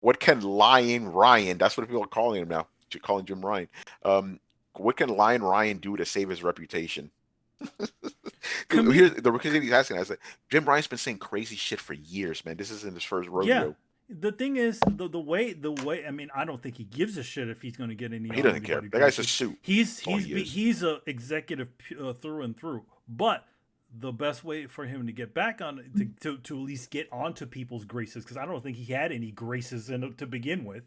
what can Lion Ryan? That's what people are calling him now. Calling Jim Ryan. What can Lion Ryan do to save his reputation? Dude, Commit. here's the thing he's asking. I said, Jim Ryan's been saying crazy shit for years, man. This isn't his first Yeah. rodeo. The thing is, the way. I mean, I don't think he gives a shit if he's going to get He doesn't care. anybody That guy's a graces. suit. He's That's all he's he is. he's a executive through and through. But the best way for him to get back on to at least get onto people's graces, because I don't think he had any graces to begin with,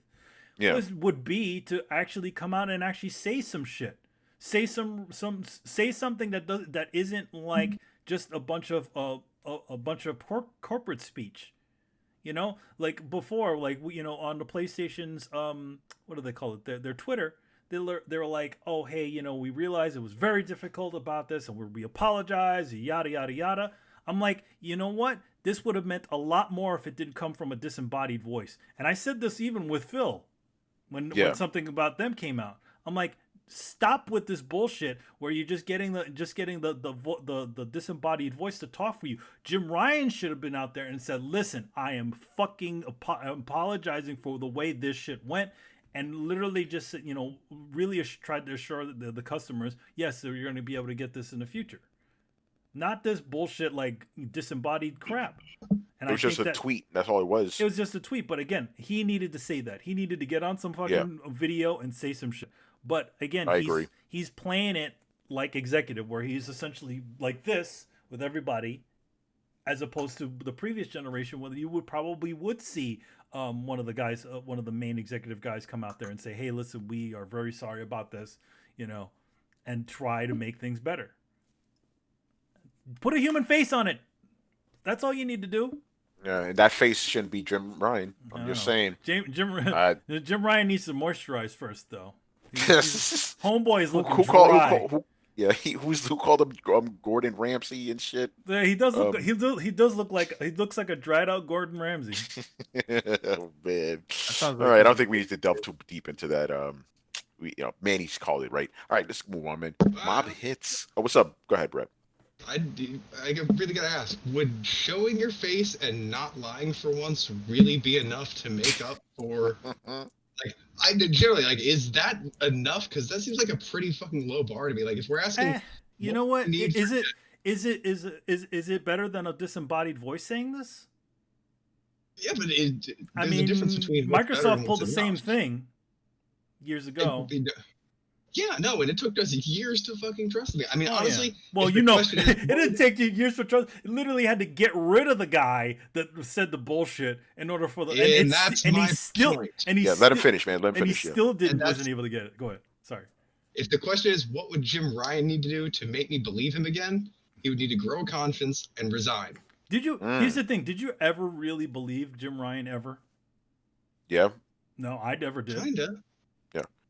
Yeah. would be to actually come out and actually say some shit, say say something that isn't like just a bunch of corporate speech. Like before, like on the PlayStation's what do they call it? Their Twitter. They're like, oh hey, we realized it was very difficult about this, and we apologize, yada yada yada. I'm like, you know what? This would have meant a lot more if it didn't come from a disembodied voice. And I said this even with Phil when Yeah. something about them came out. I'm like, stop with this bullshit where you're just getting the disembodied voice to talk for you. Jim Ryan should have been out there and said, "Listen, I am fucking apologizing for the way this shit went." And literally just really tried to assure the customers, yes, so you're going to be able to get this in the future, not this bullshit like disembodied crap. And It I was just think a that tweet. That's all it was. it was just a tweet, but again, he needed to say that. He needed to get on some Yeah, fucking video and say some shit. But again, I he's agree. he's playing it like executive, where he's essentially like this with everybody, as opposed to the previous generation, where you would see one of the guys, one of the main executive guys, come out there and say, "Hey, listen, we are very sorry about this," and try to make things better. Put a human face on it. That's all you need to do. Yeah, and that face shouldn't be Jim Ryan. I I'm don't just know. saying. Uh, Jim Ryan needs to moisturize first, though. who Homeboy is looking who called dry. yeah, who called him Gordon Ramsay and shit. Yeah, he does look. Um, He does look like he looks like a dried out Gordon Ramsay. oh man. That sounds All like right, I he's don't think we need to delve too deep into that. Manny's called it right. All right, let's move on, man. Mob hits. Oh, what's up? Go ahead, Brett. I really gotta ask: would showing your face and not lying for once really be enough to make up for? Like, generally like, is that enough? Because that seems like a pretty fucking low bar to me. Like, if we're asking, You know what? we need Is for- it is it better than a disembodied voice saying this? yeah, but I there's a mean, difference between what's better and Microsoft pulled the what's same enough. thing years ago. Yeah, no, and it took us years to fucking trust me. I mean, Oh, honestly, yeah. Well, if the question is, it didn't take you years for trust. It literally had to get rid of the guy that said the bullshit in order for the. And that's and my he's still point. and he's Yeah, let him still- finish, man. Let him and he finish. Yeah. still And that's- wasn't able to get it. Go ahead. Sorry. If the question is, what would Jim Ryan need to do to make me believe him again? He would need to grow confidence and resign. Did you? Here's the thing. Did you ever really believe Jim Ryan ever? Yeah. No, I never did. Kinda.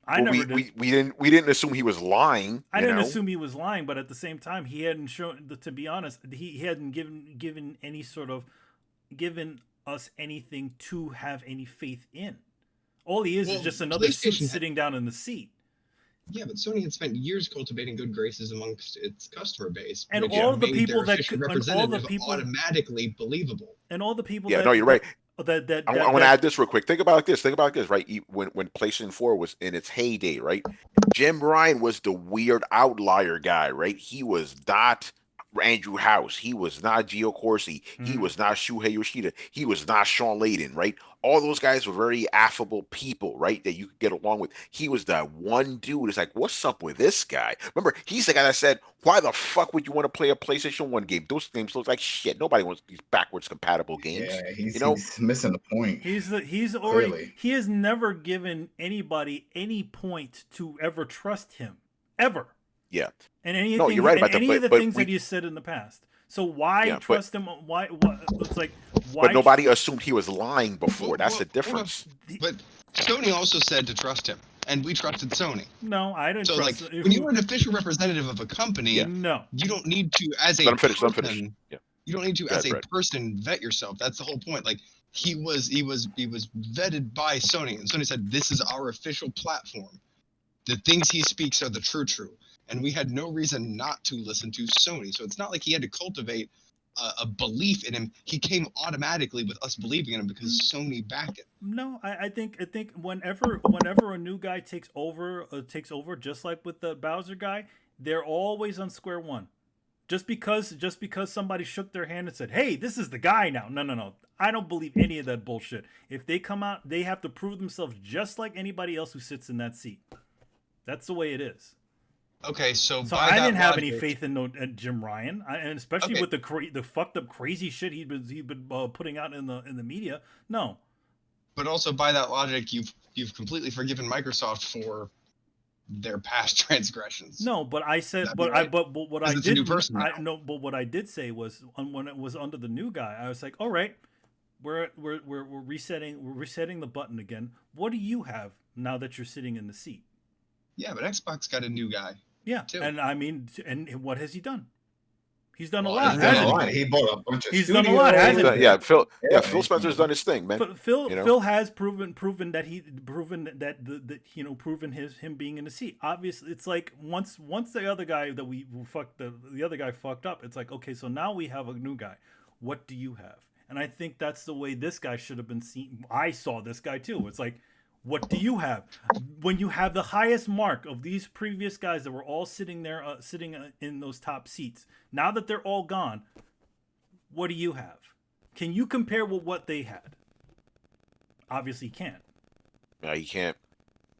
I Well, never did. we didn't assume he was lying. I you didn't know? assume he was lying, but at the same time, he hadn't shown. To be honest, he hadn't given any sort of given us anything to have any faith in. All he is Well, just another suit PlayStation had- sitting down in the seat. Yeah, but Sony had spent years cultivating good graces amongst its customer base, And which all the made people their that official could- and all the representative people- automatically believable. And all the people. Yeah, that, no, you're right. That I want to add this real quick. Think about this. Think about this, right? When PlayStation 4 was in its heyday, right? Jim Ryan was the weird outlier guy, right? He was not Andrew House. He was not Gio Corsi. He Mhm. was not Shuhei Yoshida. He was not Sean Layden, right? All those guys were very affable people, right? That you could get along with. He was that one dude. It's like, what's up with this guy? Remember, he's the guy that said, why the fuck would you want to play a PlayStation 1 game? Those games look like shit. Nobody wants these backwards compatible games. Yeah, he's, You know? he's missing the point. he's already Clearly. he has never given anybody any point to ever trust him ever. Yeah. And anything, No, you're right about that, any of the but things we- that you said in the past. So why Yeah, but- trust him? Why? It's like why? But nobody assumed he was lying before. Well, That's the well, hold on. difference. But Sony also said to trust him, and we trusted Sony. No, I didn't So, like, trust. when you're an official representative of a company, Yeah. No, you don't need to, as a Let him finish. Let him person, finish. Yeah. you don't need to, Go as ahead, a Brett. person, vet yourself. That's the whole point. Like, he was vetted by Sony, and Sony said, "This is our official platform. The things he speaks are the true." And we had no reason not to listen to Sony. So it's not like he had to cultivate a belief in him. He came automatically with us believing in him because Sony backed it. No, I think whenever a new guy takes over, just like with the Bowser guy, they're always on square one. Just because somebody shook their hand and said, "Hey, this is the guy now." No. I don't believe any of that bullshit. If they come out, they have to prove themselves just like anybody else who sits in that seat. That's the way it is. Okay, so I didn't have any faith in Jim Ryan, and especially with the fucked up crazy shit he'd been putting out in the media. No. But also by that logic, you've completely forgiven Microsoft for their past transgressions. No, but I said, but what I did, but what I did say was when it was under the new guy, I was like, all right, we're resetting the button again. What do you have now that you're sitting in the seat? Yeah, but Xbox got a new guy. Yeah, too. And I mean, and what has he done? He's done a lot. He bought a bunch of. He's done a lot, hasn't he? Yeah, Phil Spencer's done his thing, man. Phil has proven that him being in the seat. Obviously, it's like once the other guy that we fucked the other guy fucked up. It's like, okay, so now we have a new guy. What do you have? And I think that's the way this guy should have been seen. I saw this guy too. It's like, what do you have? When you have the highest mark of these previous guys that were all sitting there, in those top seats, now that they're all gone, what do you have? Can you compare with what they had? Obviously, you can't. No, you can't.